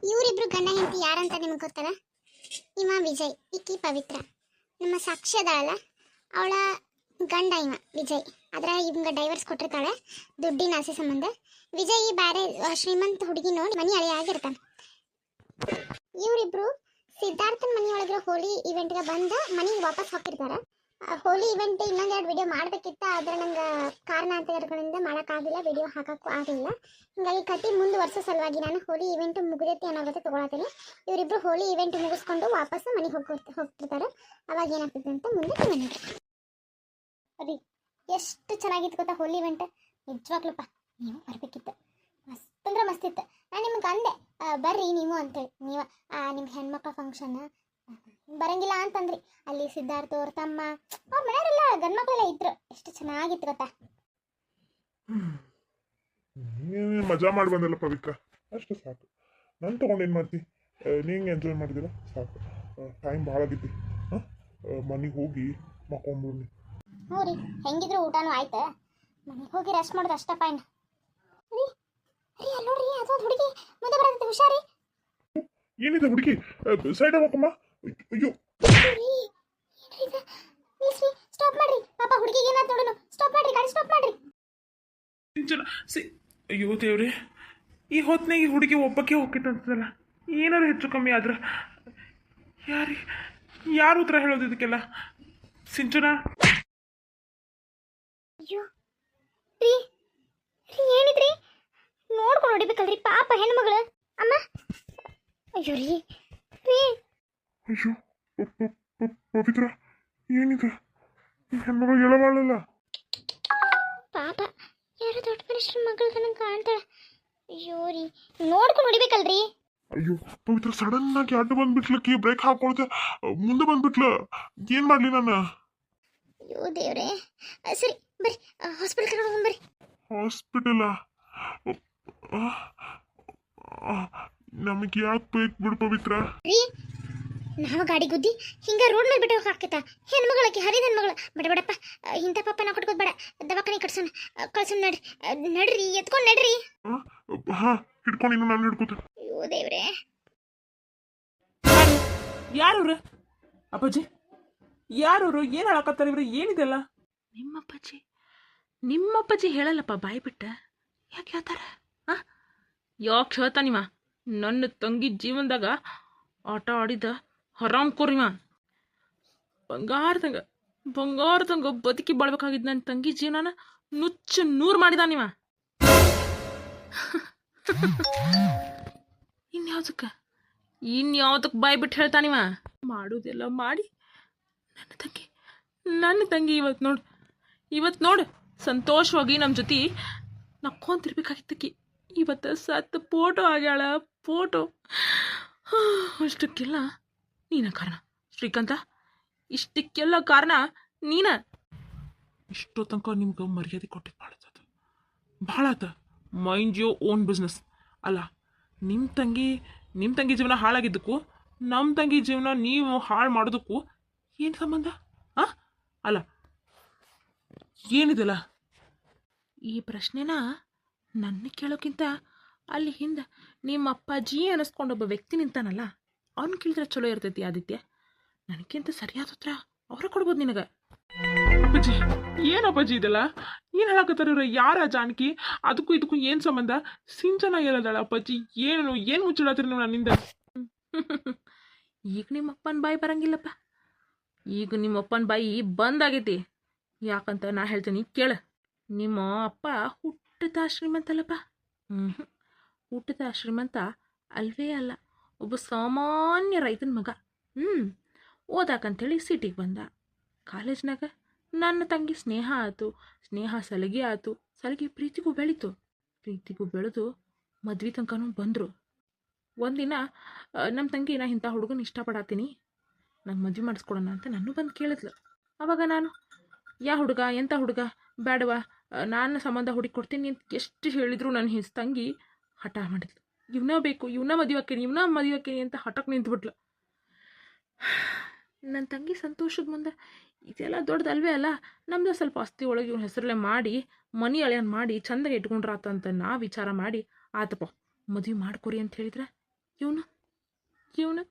ಇವರಿಬ್ರು ಗಂಡ ಹೆಂಡತಿ ಯಾರಂತ ನಿಮ್ಗೆ ಗೊತ್ತಲ್ಲ? ಇವ ವಿಜಯ್, ಈಕಿ ಪವಿತ್ರ. ನಮ್ಮ ಸಾಕ್ಷಿ ಅದಾಳಲ್ಲ, ಅವಳ ಗಂಡ ಇವ ವಿಜಯ್. ಆದ್ರೆ ಇವಂಗ ಡೈವರ್ಸ್ ಕೊಟ್ಟಿರ್ತಾಳೆ ದುಡ್ಡಿನ ಆಸೆ ಸಂಬಂಧ. ವಿಜಯ್ ಬೇರೆ ಶ್ರೀಮಂತ ಹುಡುಗಿ ನೋಡಿ ಮನಿ ಹಳೆ ಆಗಿರ್ತಾನೆ. ಇವರಿಬ್ರು ಸಿದ್ಧಾರ್ಥನ ಮನೆಯೊಳಗಿರೋ ಹೋಲಿ ಇವೆಂಟ್ಗೆ ಬಂದು ಮನೆಗೆ ವಾಪಸ್ ಹೋಗಿರ್ತಾರೆ. ಹೋಲಿ ಇವೆಂಟ್ ಇನ್ನೊಂದೆರಡು ವಿಡಿಯೋ ಮಾಡಬೇಕಿತ್ತು, ಆದ್ರೆ ನಂಗೆ ಕಾರಣಾಂತರಗಳಿಂದ ಮಾಡೋಕ್ಕಾಗಿಲ್ಲ, ವಿಡಿಯೋ ಹಾಕೋಕ್ಕೂ ಆಗಲಿಲ್ಲ. ಹೀಗಾಗಿ ಕತೆ ಮುಂದುವರ್ಸೋ ಸಲುವಾಗಿ ನಾನು ಹೋಲಿ ಇವೆಂಟ್ ಮುಗಿದೈತಿ ಅನ್ನೋ ಗೊತ್ತೆ ತೊಗೊಳತ್ತೀನಿ. ಇವರಿಬ್ರು ಹೋಲಿ ಇವೆಂಟ್ ಮುಗಿಸ್ಕೊಂಡು ವಾಪಸ್ ಮನೆಗೆ ಹೋಗ್ತಿರ್ತಾರೆ. ಅವಾಗ ಏನಾಗ್ತದೆ ಅಂತ ಮುಂದೆ ನೋಡಿ. ರೀ ಎಷ್ಟು ಚೆನ್ನಾಗಿತ್ತು ಗೊತ್ತಾ ಹೋಲಿ ಇವೆಂಟ್. ನಿಜವಾಗ್ಲೂಪ್ಪ ನೀವು ಬರಬೇಕಿತ್ತು, ಮಸ್ತ್ ಅಂದ್ರೆ ಮಸ್ತ್ ಇತ್ತು. ನಾನು ನಿಮ್ಗೆ ಅಂದೆ ಬರ್ರಿ ನೀವು ಅಂತೇಳಿ, ನೀವು ನಿಮ್ಮ ಹೆಣ್ಮಕ್ಳ ಫಂಕ್ಷನ್ ಬರಂಗಿಲ್ಲ ಅಂತಂದ್ರಿ. ಅಲ್ಲಿ ಸಿದ್ಧಾರ್ಥ ಅವ್ರ ತಮ್ಮ ಅವ್ರ ಮನೆಯವರೆಲ್ಲ ಗಂಡ್ಮಕ್ಳೆಲ್ಲ ಇದ್ರು. ಎಷ್ಟು ಚೆನ್ನಾಗಿತ್ತು ಗೊತ್ತಾ. ಮಜಾ ಮಾಡಿ ಬಂದಲ್ಲ ಪವಿತ್ರ, ಅಷ್ಟು ಸಾಕು. ನಾನು ತಗೊಂಡು ಏನು ಮಾಡ್ತಿ, ನೀಂಗೆ ಎಂಜಾಯ್ ಮಾಡಿದಿಲ್ಲ ಸಾಕು. ಟೈಮ್ ಭಾಳ ಆಗೈತಿ, ಮನೆಗೆ ಹೋಗಿ ಮಕ್ಕೊಂಬಿಡ್ನಿ. ಹ್ಞೂ ರೀ, ಹೆಂಗಿದ್ರು ಊಟನೂ ಆಯ್ತು, ಮನೆಗೆ ಹೋಗಿ ರೆಸ್ಟ್ ಮಾಡೋದು ಅಷ್ಟಪ್ಪ. ಇನ್ನು ರೀ ರೀ ಅಲ್ಲಿ ನೋಡ್ರಿ, ಅದೊಂದು ಹುಡುಗಿ ಮುಂದೆ ಬರತ್ತೆ, ಹುಷಾರಿ. ಏನಿದೆ ಹುಡುಗಿ, ಸೈಡ್ ಹೋಗಮ್ಮ. ಅಯ್ಯೋ ಸ್ಟಾಪ್ ಮಾಡ್ರಿ, ಪಾಪ ಹುಡುಗಿಗೆ ಏನಾದ್ರು ನೋಡೋಣ. ಸ್ಟಾಪ್ ಮಾಡ್ರಿ, ಗಾಡಿ ಸ್ಟಾಪ್ ಮಾಡ್ರಿ. ಅಯ್ಯೋ ದೇವ್ರಿ, ಈ ಹೊತ್ನಾಗ ಈ ಹುಡುಗಿ ಒಬ್ಬಕ್ಕೆ ಹೋಗಿಟ್ಟಂತದಲ್ಲ, ಏನಾರು ಹೆಚ್ಚು ಕಮ್ಮಿ ಆದ್ರೆ ಯಾರು ಉತ್ತರ ಹೇಳೋದು ಇದಕ್ಕೆಲ್ಲ? ಸಿಂಚನ, ಅಯ್ಯೋ ರೀ ರೀ ಏನಿದ್ರಿ, ನೋಡ್ಕೊಂಡು ಹೊಡಿಬೇಕಲ್ರಿ ಪಾಪ ಹೆಣ್ಮಗಳು. ಅಮ್ಮ ಅಯ್ಯೋ ರೀ ರೀ ಅಯ್ಯೋ ಪವಿತ್ರ, ಏನಿದೆ ಹೆಣ್ಮಗಳು ಹೇಳಬಾಳಲ್ಲ. ಪಾಪ ಯಾರೋ ದೊಡ್ಡ ಮನುಷ್ಯರ ಮಗಳು ನನಗೆ ಕಾಣ್ತಾಳೆ. ಅಯ್ಯೋ ರೀ ನೋಡ್ಕೊಂಡು ಹೊಡಿಬೇಕಲ್ರಿ. ಅಯ್ಯೋ ಪವಿತ್ರ, ಸಡನ್ ಆಗಿ ಅಡ್ಡ ಬಂದ್ಬಿಟ್ಲಕ್ಕಿ, ಬ್ರೇಕ್ ಹಾಕೊಳ್ತೆ ಮುಂದೆ ಬಂದ್ಬಿಟ್ಲ. ಏನ್ ಮಾಡ್ಲಿ ನಾನು? ಅಯ್ಯೋ ದೇವ್ರೆ, ಸರಿ ಬರ್ರಿ ಹಾಸ್ಪಿಟಲ್ ಕರ್ಕೊಂಡು ಹೋಗೋಣ ಬರ್ರಿ. ಹಾಸ್ಪಿಟಲ್ ನಮಗೆ ಯಾಕೆ ಬೇಕು ಬಿಡು ಪವಿತ್ರ. ರೀ ನಾವು ಗಾಡಿ ಗುದ್ದಿ ಹಿಂಗೆ ರೋಡ್ ಮೇಲೆ ಬಿಟ್ಟು ಹಾಕೈತ ಹೆಣ್ಮಗಳಕ್ಕೆ, ಹರಿದ ಹೆಣ್ಮಗಳು. ಬೇಡ ಬೇಡಪ್ಪ, ಇಂಥ ಪಾಪ ನಾವು ಕೊಟ್ಕೋದು ಬೇಡ, ದವಾಖಾನೆ ಕಳ್ಸೋಣ ನಡ್ರಿ. ನಡ್ರಿ ಎತ್ಕೊಂಡು ನಡ್ರಿ. ಹಾ ಹಿಡ್ಕೊಂಡು ಇನ್ನು ನಾನು ಹಿಡ್ಕೋತ. ಅಯ್ಯೋ ದೇವ್ರೆ, ಯಾರವ್ರು ಅಪ್ಪಾಜಿ? ಯಾರವ್ರು? ಏನು ಹೇಳಕತ್ತಾರೆ ಇವ್ರು? ಏನಿದೆಲ್ಲ? ನಿಮ್ಮಪ್ಪಾಜಿ ಹೇಳಲ್ಲಪ್ಪ ಬಾಯಿ ಬಿಟ್ಟ. ಯಾಕೆ ಹೇಳ್ತಾರ? ಯಾಕೆ ಹೇಳ್ತಾನಿವ? ನನ್ನ ತಂಗಿ ಜೀವನದಾಗ ಆಟ ಆಡಿದ ಹರಾಮ್ ಕೋರಿವ. ಬಂಗಾರದಂಗ ಬದುಕಿ ಬಾಳ್ಬೇಕಾಗಿದ್ದು ನನ್ನ ತಂಗಿ ಜೀವನನ ನುಚ್ಚು ನೂರು ಮಾಡಿದಾನಿವ. ಇನ್ಯಾವುದಕ್ಕೆ ಬಾಯಿ ಬಿಟ್ಟು ಹೇಳ್ತಾನಿವ? ಮಾಡುವುದೆಲ್ಲ ಮಾಡಿ ನನ್ನ ತಂಗಿ ಇವತ್ತು ನೋಡು ಸಂತೋಷವಾಗಿ ನಮ್ಮ ಜೊತೆ ನಕ್ಕೊಂತಿರ್ಬೇಕಾಗಿತ್ತಕ್ಕಿ. ಇವತ್ತು ಸತ್ತು ಫೋಟೋ ಆಗ್ಯಾಳ, ಫೋಟೋ. ಅಷ್ಟಕ್ಕೆಲ್ಲ ನೀನ ಕಾರಣ ಶ್ರೀಕಾಂತ, ಇಷ್ಟಕ್ಕೆಲ್ಲ ಕಾರಣ ನೀನ. ಇಷ್ಟೋ ತನಕ ನಿಮ್ಗೆ ಮರ್ಯಾದೆ ಕೊಟ್ಟಿದ್ದು ಭಾಳ ಆತ. Mind your own business. ಅಲ್ಲ, ನಿಮ್ಮ ತಂಗಿ ಜೀವನ ಹಾಳಾಗಿದ್ದಕ್ಕೂ ನಮ್ಮ ತಂಗಿ ಜೀವನ ನೀವು ಹಾಳು ಮಾಡೋದಕ್ಕೂ ಏನು ಸಂಬಂಧ? ಅಲ್ಲ ಏನಿದೆಲ್ಲ? ಈ ಪ್ರಶ್ನೆನ ನನ್ನ ಕೇಳೋಕ್ಕಿಂತ ಅಲ್ಲಿ ಹಿಂದೆ ನಿಮ್ಮ ಅಪ್ಪಾಜಿ ಅನ್ನಿಸ್ಕೊಂಡೊಬ್ಬ ವ್ಯಕ್ತಿ ನಿಂತಾನಲ್ಲ, ಅವ್ನು ಕೇಳಿದ್ರೆ ಚಲೋ ಇರ್ತೈತಿ ಆದಿತ್ಯ. ನನಗಿಂತ ಸರಿಯಾದ ಉತ್ತರ ಅವ್ರ ಕೊಡ್ಬೋದು ನಿನಗೆ. ಅಪ್ಪಾಜಿ ಏನಪ್ಪಾಜಿ ಇದೆಲ್ಲ? ಏನು ಹೇಳಕತ್ತಾರ ಇವ್ರ? ಯಾರ ಜಾನಕಿ? ಅದಕ್ಕೂ ಇದಕ್ಕೂ ಏನು ಸಂಬಂಧ? ಸಿಂಚನ ಹೇಳದಾಳ ಅಪ್ಪಾಜಿ? ಏನು ಮುಚ್ಚಿಡತ್ತೀರಿ ನೀವು ನನ್ನಿಂದ? ಈಗ ನಿಮ್ಮಪ್ಪನ ಬಾಯಿ ಬರಂಗಿಲ್ಲಪ್ಪ. ಈಗ ನಿಮ್ಮಪ್ಪನ ಬಾಯಿ ಬಂದಾಗೈತಿ. ಯಾಕಂತ ನಾ ಹೇಳ್ತೀನಿ ಕೇಳ. ನಿಮ್ಮ ಅಪ್ಪ ಹುಟ್ಟದ ಶ್ರೀಮಂತಲ್ಲಪ್ಪ. ಹುಟ್ಟದ ಶ್ರೀಮಂತ ಅಲ್ವೇ ಅಲ್ಲ, ಒಬ್ಬ ಸಾಮಾನ್ಯ ರೈತನ ಮಗ. ಓದಾಕಂತೇಳಿ ಸಿಟಿಗೆ ಬಂದ. ಕಾಲೇಜ್ನಾಗ ನನ್ನ ತಂಗಿ ಸ್ನೇಹ ಆಯ್ತು. ಸ್ನೇಹ ಸಲಿಗೆ ಆಯ್ತು. ಸಲಿಗೆ ಪ್ರೀತಿಗೂ ಬೆಳೀತು. ಪ್ರೀತಿಗೂ ಬೆಳೆದು ಮದ್ವೆ ತನಕನೂ ಬಂದರು. ಒಂದಿನ ನಮ್ಮ ತಂಗಿ ನಾ ಇಂಥ ಹುಡುಗನ ಇಷ್ಟಪಡತ್ತೀನಿ, ನಂಗೆ ಮದುವೆ ಮಾಡಿಸ್ಕೊಡೋಣ ಅಂತ ನಾನು ಬಂದು ಕೇಳಿದ್ಲು. ಆವಾಗ ನಾನು ಯಾ ಹುಡುಗ, ಎಂಥ ಹುಡುಗ, ಬೇಡವಾ, ನಾನು ಸಂಬಂಧ ಹುಡುಕಿ ಕೊಡ್ತೀನಿ ಅಂತ ಎಷ್ಟು ಹೇಳಿದ್ರು ನನ್ನ ತಂಗಿ ಹಠ ಮಾಡಿದ್ಲು. ಇವನ ಬೇಕು, ಇವನ ಮದುವೆ ಅಂತ ಹಠಕ್ಕೆ ನಿಂತ್ಬಿಟ್ಲು. ನನ್ನ ತಂಗಿ ಸಂತೋಷದ ಮುಂದೆ ಇದೆಲ್ಲ ದೊಡ್ಡದಲ್ವೇ ಅಲ್ಲ, ನಮ್ಮದು ಸ್ವಲ್ಪ ಆಸ್ತಿ ಒಳಗೆ ಇವ್ನ ಹೆಸರಲ್ಲೇ ಮಾಡಿ ಮನಿ ಅಳಿಯನ್ ಮಾಡಿ ಚಂದಾಗಿ ಇಟ್ಕೊಂಡ್ರಾತಂತ ನಾ ವಿಚಾರ ಮಾಡಿ ಆತಪ್ಪ ಮದುವೆ ಮಾಡ್ಕೊರಿ ಅಂತ ಹೇಳಿದ್ರೆ ಇವನು ಇವನು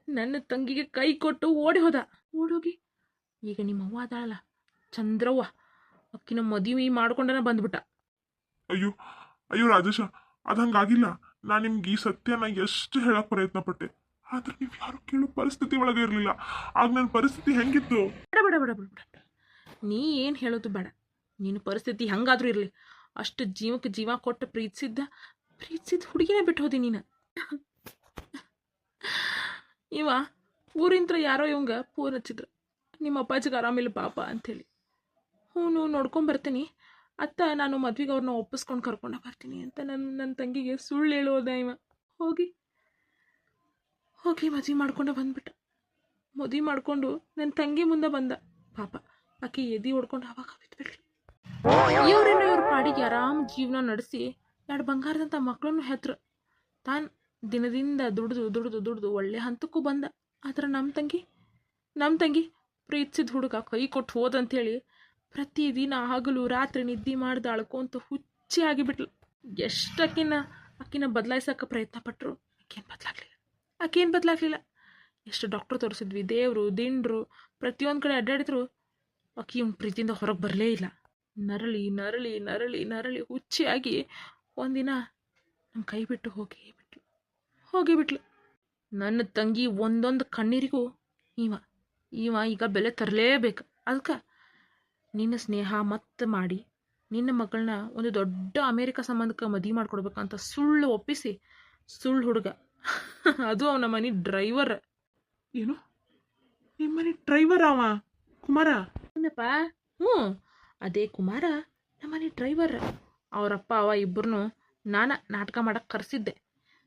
ನನ್ನ ತಂಗಿಗೆ ಕೈ ಕೊಟ್ಟು ಓಡಿ ಹೋದ. ಓಡೋಗಿ ಈಗ ನಿಮ್ಮ ಅವ್ವ ಅದಾಳಲ್ಲ ಚಂದ್ರವ್ವ, ಅಕ್ಕಿನ ಮದುವೆ ಮಾಡ್ಕೊಂಡನ ಬಂದ್ಬಿಟ್ಟ. ಅಯ್ಯೋ ಅಯ್ಯೋ ರಾಜೇಶ, ಅದು ಹಂಗಾಗಿಲ್ಲ. ನಾನು ನಿಮ್ಗೆ ಈ ಸತ್ಯನ ಎಷ್ಟು ಹೇಳಕ್ ಪ್ರಯತ್ನ ಪಟ್ಟೆ, ಆದ್ರೆ ನೀವು ಯಾರು ಕೇಳೋ ಪರಿಸ್ಥಿತಿ ಒಳಗೆ ಇರಲಿಲ್ಲ. ಆಗ ನನ್ನ ಪರಿಸ್ಥಿತಿ ಹೆಂಗಿತ್ತು? ಬೇಡ ಬೇಡ ಬೇಡ ಬೇಡ ಬೇಡ, ನೀ ಏನು ಹೇಳೋದು ಬೇಡ. ನಿನ್ನ ಪರಿಸ್ಥಿತಿ ಹೆಂಗಾದ್ರೂ ಇರಲಿ, ಅಷ್ಟು ಜೀವಕ್ಕೆ ಜೀವ ಕೊಟ್ಟು ಪ್ರೀತಿಸಿದ್ದ ಹುಡುಗಿನೇ ಬಿಟ್ಟು ಹೋದಿ ನೀನು. ಇವ ಊರಿಂತ್ರ ಯಾರೋ ಇವಂಗ ಫೋನ್ ಹಚ್ಚಿದ್ರು, ನಿಮ್ಮ ಅಪ್ಪಾಜಿಗೆ ಆರಾಮಿಲ್ಲ ಪಾಪ ಅಂಥೇಳಿ. ಹ್ಞೂ ನೋಡ್ಕೊಂಬರ್ತೀನಿ ಅತ್ತ, ನಾನು ಮದ್ವೆಗೆ ಅವ್ರನ್ನ ಒಪ್ಪಿಸ್ಕೊಂಡು ಕರ್ಕೊಂಡು ಬರ್ತೀನಿ ಅಂತ ನನ್ನ ತಂಗಿಗೆ ಸುಳ್ಳು ಹೇಳೋದ ಇವ. ಹೋಗಿ ಮದುವೆ ಮಾಡ್ಕೊಂಡು ಬಂದ್ಬಿಟ್ಟ. ಮದುವೆ ಮಾಡಿಕೊಂಡು ನನ್ನ ತಂಗಿ ಮುಂದೆ ಬಂದ. ಪಾಪ ಆಕೆ ಎದೆ ಹೊಡ್ಕೊಂಡು ಅವಾಗ ಬಿದ್ದುಬಿಟ್ಲು. ಇವ್ರೇನೋ ಇವ್ರ ಪಾಡಿಗೆ ಆರಾಮ್ ಜೀವನ ನಡೆಸಿ 2 ಬಂಗಾರದಂಥ ಮಕ್ಕಳನ್ನು ಹೆತ್ರು. ತಾನು ದಿನದಿಂದ ದುಡ್ದು ಒಳ್ಳೆ ಹಂತಕ್ಕೂ ಬಂದ. ಆದ್ರೆ ನಮ್ಮ ತಂಗಿ ಪ್ರೀತಿಸಿದ ಹುಡುಗ ಕೈ ಕೊಟ್ಟು ಹೋದಂಥೇಳಿ ಪ್ರತಿದಿನ ಹಗಲು ರಾತ್ರಿ ನಿದ್ದೆ ಮಾಡ್ದು ಅಳ್ಕೊಂತ ಹುಚ್ಚಿ ಆಗಿಬಿಟ್ಲು. ಎಷ್ಟು ಅಕ್ಕಿನ ಬದಲಾಯಿಸೋಕೆ ಪ್ರಯತ್ನ ಪಟ್ಟರು, ಆಕೇನು ಬದಲಾಗಲಿಲ್ಲ. ಎಷ್ಟು ಡಾಕ್ಟ್ರು ತೋರಿಸಿದ್ವಿ, ದೇವರು ದಿಂಡ್ರು ಪ್ರತಿಯೊಂದು ಕಡೆ ಅಡ್ಡಾಡಿದ್ರು, ಆಕಿ ಇವ್ನ ಪ್ರೀತಿಯಿಂದ ಹೊರಗೆ ಬರಲೇ ಇಲ್ಲ. ನರಳಿ ಹುಚ್ಚಿಯಾಗಿ ಒಂದಿನ ನಮ್ಮ ಕೈ ಬಿಟ್ಟು ಹೋಗಿಬಿಟ್ಲು. ನನ್ನ ತಂಗಿ ಒಂದೊಂದು ಕಣ್ಣೀರಿಗೂ ಇವ ಈಗ ಬೆಲೆ ತರಲೇಬೇಕು. ಅದಕ್ಕೆ ನಿನ್ನ ಸ್ನೇಹ ಮತ್ತೆ ಮಾಡಿ ನಿನ್ನ ಮಗಳನ್ನ ಒಂದು ದೊಡ್ಡ ಅಮೇರಿಕಾ ಸಂಬಂಧಕ್ಕೆ ಮದುವೆ ಮಾಡ್ಕೊಡ್ಬೇಕಂತ ಸುಳ್ಳು ಒಪ್ಪಿಸಿ, ಸುಳ್ಳು ಹುಡುಗ ಅದು ಅವನ ಮನೆ ಡ್ರೈವರ್. ಏನು, ನಿಮ್ಮ ಮನೆ ಡ್ರೈವರ್ ಅವ ಕುಮಾರ? ಏನಪ್ಪ? ಹ್ಞೂ, ಅದೇ ಕುಮಾರ ನಮ್ಮ ಮನೆ ಡ್ರೈವರ್. ಅವರಪ್ಪ ಅವ ಇಬ್ಬರನ್ನು ನಾನು ನಾಟಕ ಮಾಡಕ್ಕೆ ಕರೆಸಿದ್ದೆ.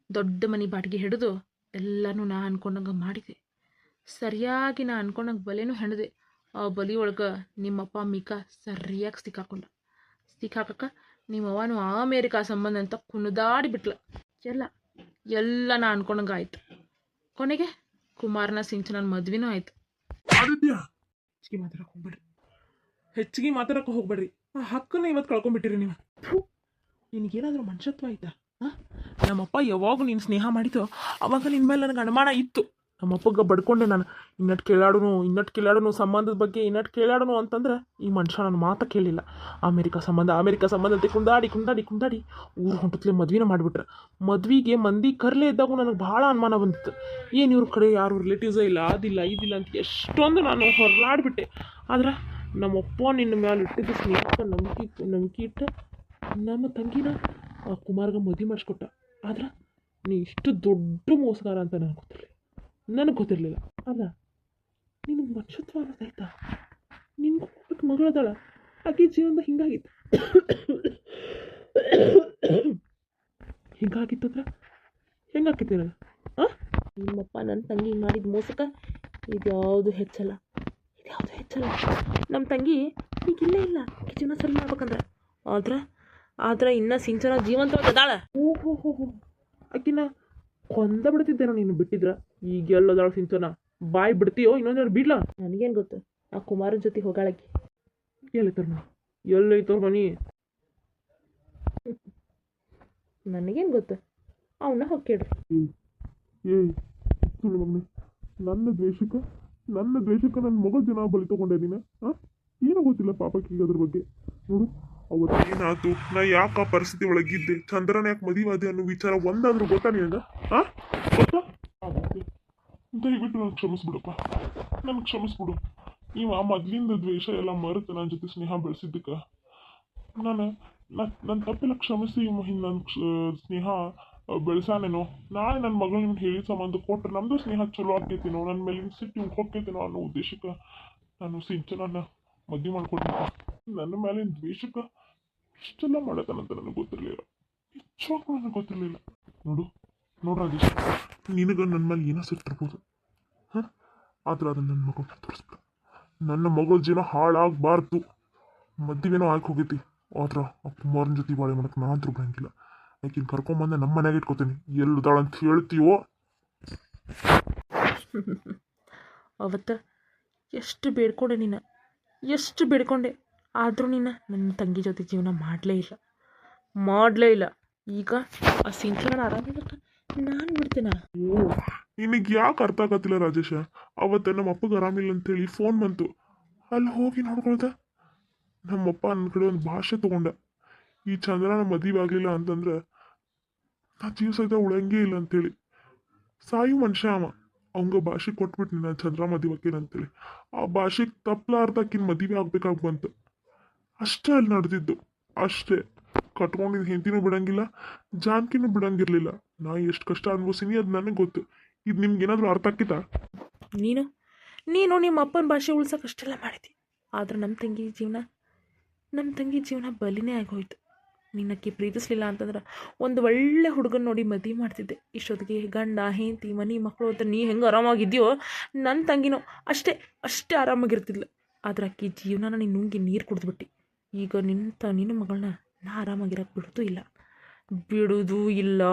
ದೊಡ್ಡ ಮನೆ ಬಾಡಿಗೆ ಹಿಡಿದು ಎಲ್ಲನೂ ನಾ ಅನ್ಕೊಂಡಂಗೆ ಮಾಡಿದೆ. ಸರಿಯಾಗಿ ನಾ ಅನ್ಕೊಂಡಂಗೆ ಬಲೆನೂ ಹೆಣದೆ. ಆ ಬಲಿ ಒಳಗೆ ನಿಮ್ಮಪ್ಪ ಮೀಕಾ ಸರಿಯಾಗಿ ಸಿಕ್ಕಾಕಕ್ಕೆ ನಿಮ್ಮವ್ವನು ಅಮೇರಿಕಾ ಸಂಬಂಧ ಅಂತ ಕುಣಿದಾಡಿಬಿಟ್ಲ. ಎಲ್ಲ ನಾ ಅನ್ಕೊಂಡಂಗೆ ಆಯ್ತು. ಕೊನೆಗೆ ಕುಮಾರನ ಸಿಂಚನನ ಮದ್ವೆನೂ ಆಯ್ತು. ಹೆಚ್ಚಿಗೆ ಮಾತಾಡಕ್ಕೆ ಹೋಗ್ಬೇಡ್ರಿ. ಆ ಹಕ್ಕನ್ನ ಇವತ್ತು ಕಳ್ಕೊಂಡ್ಬಿಟ್ಟಿರಿ ನೀವು. ನಿನಗೇನಾದರೂ ಮನುಷ್ಯತ್ವ ಆಯ್ತಾ? ನಮ್ಮಪ್ಪ ಯಾವಾಗ ನೀನು ಸ್ನೇಹ ಮಾಡಿತೋ ಅವಾಗ ನಿನ್ನ ಮೇಲೆ ನನಗೆ ಅನುಮಾನ ಇತ್ತು. ನಮ್ಮಪ್ಪಗೆ ಬಡ್ಕೊಂಡೆ ನಾನು, ಇನ್ನಟ್ಟು ಕೇಳಾಡೋನು ಸಂಬಂಧದ ಬಗ್ಗೆ ಕೇಳಾಡೋನು ಅಂತಂದ್ರೆ ಈ ಮನುಷ್ಯ ನನ್ನ ಮಾತ ಕೇಳಿಲ್ಲ. ಅಮೇರಿಕಾ ಸಂಬಂಧ ಅಂತ ಕುಂದಾಡಿ ಊರು ಹೊಂಟತ್ಲೆ ಮದ್ವೆನ ಮಾಡಿಬಿಟ್ರೆ. ಮದ್ವೆಗೆ ಮಂದಿ ಕರ್ಲೇ ಇದ್ದಾಗ ನನಗೆ ಭಾಳ ಅನುಮಾನ ಬಂದಿತ್ತು. ಏನು ಇವ್ರ ಕಡೆ ಯಾರು ರಿಲೇಟಿವ್ಸೇ ಇಲ್ಲ, ಅದಿಲ್ಲ ಇದಿಲ್ಲ ಅಂತ ಎಷ್ಟೊಂದು ನಾನು ಹೊರಲಾಡ್ಬಿಟ್ಟೆ. ಆದ್ರೆ ನಮ್ಮಪ್ಪ ನಿನ್ನ ಮೇಲೆ ಇಟ್ಟಿದ್ದ ಸ್ನೇಹಕ್ಕೆ ನಂಬಿಕೆ ಇಟ್ಟು ನಮ್ಮ ತಂಗಿನ ಕುಮಾರ್ಗೆ ಮದುವೆ ಮಾಡಿಸ್ಕೊಟ್ಟ. ಆದ್ರೆ ನೀ ಇಷ್ಟು ದೊಡ್ಡ ಮೋಸಗಾರ ಅಂತ ನನಗೆ ಗೊತ್ತಿರಲಿಲ್ಲ. ಅಲ್ಲ, ನಿನಗೆ ಮನುಷ್ಯತ್ವ ಅನ್ನೋದಾಯ್ತಾ? ನಿನ್ಗೆ ಹೋಗ್ಬೇಕು ಮಗಳದಾಳ, ಆಕೆ ಜೀವನದ ಹಿಂಗಾಗಿತ್ತಂದ್ರೆ ಹೆಂಗಾಕೈತಿ ನಾನು? ನಿಮ್ಮಪ್ಪ ನನ್ನ ತಂಗಿ ಮಾಡಿದ ಮೋಸಕ್ಕೆ ಇದ್ಯಾವುದು ಹೆಚ್ಚಲ್ಲ. ನಮ್ಮ ತಂಗಿ ಈಗಿಲ್ಲೇ ಇಲ್ಲ, ಆಕೆ ಜೀವನ ಸರಿ ಮಾಡ್ಬೇಕಂದ್ರೆ. ಆದ್ರೆ ಇನ್ನು ಸಿಂಚನ ಜೀವಂತವಾಗದಾಳ. ಓಹೋ, ಆಕಿನ ಕೊಂದ ಬಿಡ್ತಿದ್ದೇನೋ ನೀನು ಬಿಟ್ಟಿದ್ರ. ಈಗ ಎಲ್ಲದಾಳ ಸಿಂಚನ? ಬಾಯಿ ಬಿಡ್ತೀಯೋ ಇನ್ನೊಂದೆರಡು ಬಿಡ್ಲ? ನನಗೇನು ಗೊತ್ತು, ಆ ಕುಮಾರನ ಜೊತೆ ಹೋಗಾಳಕ್ಕೆ. ಎಲ್ಲೈತವ್ರ ಮನಿ? ನನಗೇನು ಗೊತ್ತು, ಅವನ್ನ ಹೊಕ್ಕೇಳ್ರಿ. ಸುಳ್ಳು ಮಗನೇ, ನನ್ನ ದ್ವೇಷಕ್ಕೆ ನನ್ನ ಮಗಳ ಜನ ಬಲಿ ತಗೊಂಡೆ ನೀನು. ಏನೂ ಗೊತ್ತಿಲ್ಲ ಪಾಪಕ್ಕೆ ಈಗ ಅದ್ರ ಬಗ್ಗೆ. ನೋಡು, ಅವತ್ತೇನಾಯ್ತು, ನಾ ಯಾಕೆ ಆ ಪರಿಸ್ಥಿತಿ ಒಳಗಿದ್ದೆ, ಚಂದ್ರನ ಯಾಕೆ ಮದುವೆ ಅನ್ನೋ ವಿಚಾರ ಒಂದಾದ್ರೂ ಗೊತ್ತಾ ನಿನಗ? ಗೊತ್ತಾ? ದಯವಿಟ್ಟು ನನಗೆ ಕ್ಷಮಿಸ್ಬಿಡಪ್ಪ, ಕ್ಷಮಿಸ್ಬಿಡು. ಇವ ಮೊದ್ಲಿಂದ ದ್ವೇಷ ಎಲ್ಲ ಮರೆತು ನನ್ನ ಜೊತೆ ಸ್ನೇಹ ಬೆಳೆಸಿದ್ದಕ್ಕೆ ನನ್ನ ತಪ್ಪೆಲ್ಲ ಕ್ಷಮಿಸಿ ನನ್ನ ಸ್ನೇಹ ಬೆಳೆಸಾನೇನೋ. ನಾಳೆ ನನ್ನ ಮಗಳು ನಿಮ್ಗೆ ಹೇಳಿ ಸಂಬಂಧ ಕೊಟ್ಟರೆ ನಮ್ಮದು ಸ್ನೇಹ ಚಲೋ ಆಕೈತಿನೋ, ನನ್ನ ಮೇಲಿನ ಸಿಟ್ಟು ನಿಮ್ಗೆ ಹೋಗ್ತೈತೇನೋ ಅನ್ನೋ ಉದ್ದೇಶಕ್ಕೆ ನಾನು ಸಿಂಚನನ್ನ ಮದುವೆ ಮಾಡ್ಕೊಡ್ತೀನಿ. ನನ್ನ ಮೇಲಿನ ದ್ವೇಷಕ್ಕೆ ಇಷ್ಟೆಲ್ಲ ಮಾಡತ್ತಾನಂತ ನನಗೆ ಗೊತ್ತಿರಲಿಲ್ಲ. ನಿಜವಾಗ್ಲೂ ನನಗೆ ಗೊತ್ತಿರಲಿಲ್ಲ. ನೋಡು ರಾಜೇಶ್, ನಿನಗೆ ನನ್ನ ಮೇಲೆ ಏನೋ ಸಿಟ್ಟಿರ್ಬೋದು, ಆದ್ರೆ ಅದನ್ನು ನನ್ನ ಮಗಳನ್ನ ತೋರಿಸ್ಬಿಡ. ನನ್ನ ಮಗಳ ಜೀವನ ಹಾಳಾಗಬಾರ್ದು. ಮದುವೆನೋ ಆಗಿ ಹೋಗೈತಿ, ಆದ್ರೆ ಆ ಕುಮಾರನ ಜೊತೆ ಬಾಳೆ ಮಾಡಕ್ಕೆ ನಾನಂತರೂ ಬರಂಗಿಲ್ಲ. ಯಾಕಿನ ಕರ್ಕೊಂಬಂದೆ ನಮ್ಮ ಮನೆಯಾಗ ಇಟ್ಕೋತೀನಿ. ಎಲ್ಲದಾಳ ಅಂತ ಹೇಳ್ತೀವೋ? ಅವತ್ತು ಎಷ್ಟು ಬೇಡ್ಕೊಂಡೆ ಆದರೂ ನೀನು ನನ್ನ ತಂಗಿ ಜೊತೆ ಜೀವನ ಮಾಡಲೇ ಇಲ್ಲ. ಈಗ ಆ ಸಿಂಚನ ಆರಾಮಿಲ್ಲ, ನಾನು ಬಿಡ್ತೇನ? ನಿನಗೆ ಯಾಕೆ ಅರ್ಥ ಆಗತ್ತಿಲ್ಲ ರಾಜೇಶ? ಅವತ್ತ ನಮ್ಮ ಅಪ್ಪಗೆ ಆರಾಮಿಲ್ಲ ಅಂತೇಳಿ ಫೋನ್ ಬಂತು, ಅಲ್ಲಿ ಹೋಗಿ ನೋಡ್ಕೊಳ್ದೆ. ನಮ್ಮಪ್ಪ ನನ್ನ ಕಡೆ ಒಂದು ಭಾಷೆ ತಗೊಂಡ, ಈ ಚಂದ್ರನ ಮದುವೆ ಆಗಲಿಲ್ಲ ಅಂತಂದ್ರೆ ನಾ ಜೀವ ಸಹಿತ ಉಳಂಗೇ ಇಲ್ಲ ಅಂತೇಳಿ. ಸಾಯಿ ಮನುಷ್ಯ ಅವ, ಅವಂಗ ಭಾಷೆ ಕೊಟ್ಬಿಟ್ನಿ ನಾನು ಚಂದ್ರ ಮದುವೆ ಆಕೇನ ಅಂತೇಳಿ. ಆ ಭಾಷೆಗೆ ತಪ್ಪಲಾರ್ದಕ್ಕಿನ ಮದುವೆ ಆಗ್ಬೇಕಾಗಿ ಬಂತು. ಅಷ್ಟೇ ಅಲ್ಲಿ ನಡೆದಿದ್ದು, ಅಷ್ಟೇ. ಕಟ್ಕೊಂಡಿದ್ದು ಹೆಂಡತಿನೂ ಬಿಡಂಗಿಲ್ಲ, ಜಾನ್ಕಿನೂ ಬಿಡಂಗಿರ್ಲಿಲ್ಲ. ನಾ ಎಷ್ಟು ಕಷ್ಟ ಅನ್ಭವಿಸಿನಿ ಅದು ನನಗೆ ಗೊತ್ತು. ಇದು ನಿಮ್ಗೆ ಏನಾದರೂ ಅರ್ಥ ಆಕ್ಕಿತಾ? ನೀನು ನೀನು ನಿಮ್ಮ ಅಪ್ಪನ ಭಾಷೆ ಉಳ್ಸೋಕೆ ಅಷ್ಟೆಲ್ಲ ಮಾಡಿದ್ದಿ, ಆದ್ರೆ ನಮ್ಮ ತಂಗಿ ಜೀವನ ಬಲಿನೇ ಆಗೋಯ್ತು. ನಿನ್ನಕ್ಕೆ ಪ್ರೀತಿಸ್ಲಿಲ್ಲ ಅಂತಂದ್ರೆ ಒಂದು ಒಳ್ಳೆ ಹುಡುಗನ ನೋಡಿ ಮದುವೆ ಮಾಡ್ತಿದ್ದೆ. ಇಷ್ಟೊತ್ತಿಗೆ ಗಂಡ ಹೆಂಡತಿ ಮನೆ ಮಕ್ಕಳು ಅಂತ ನೀ ಹೆಂಗೆ ಆರಾಮಾಗಿದ್ಯೋ ನನ್ನ ತಂಗಿನೂ ಅಷ್ಟೇ ಆರಾಮಾಗಿರ್ತಿದ್ಲ. ಆದ್ರೆ ಅಕ್ಕಿ ಜೀವನನ ನೀನು ನುಂಗಿ ನೀರು ಕುಡಿದ್ಬಿಟ್ಟು ಈಗ ನಿನ್ನ ಮಗಳನ್ನ ನಾ ಆರಾಮಾಗಿರೋಕೆ ಬಿಡೋದೂ ಇಲ್ಲ.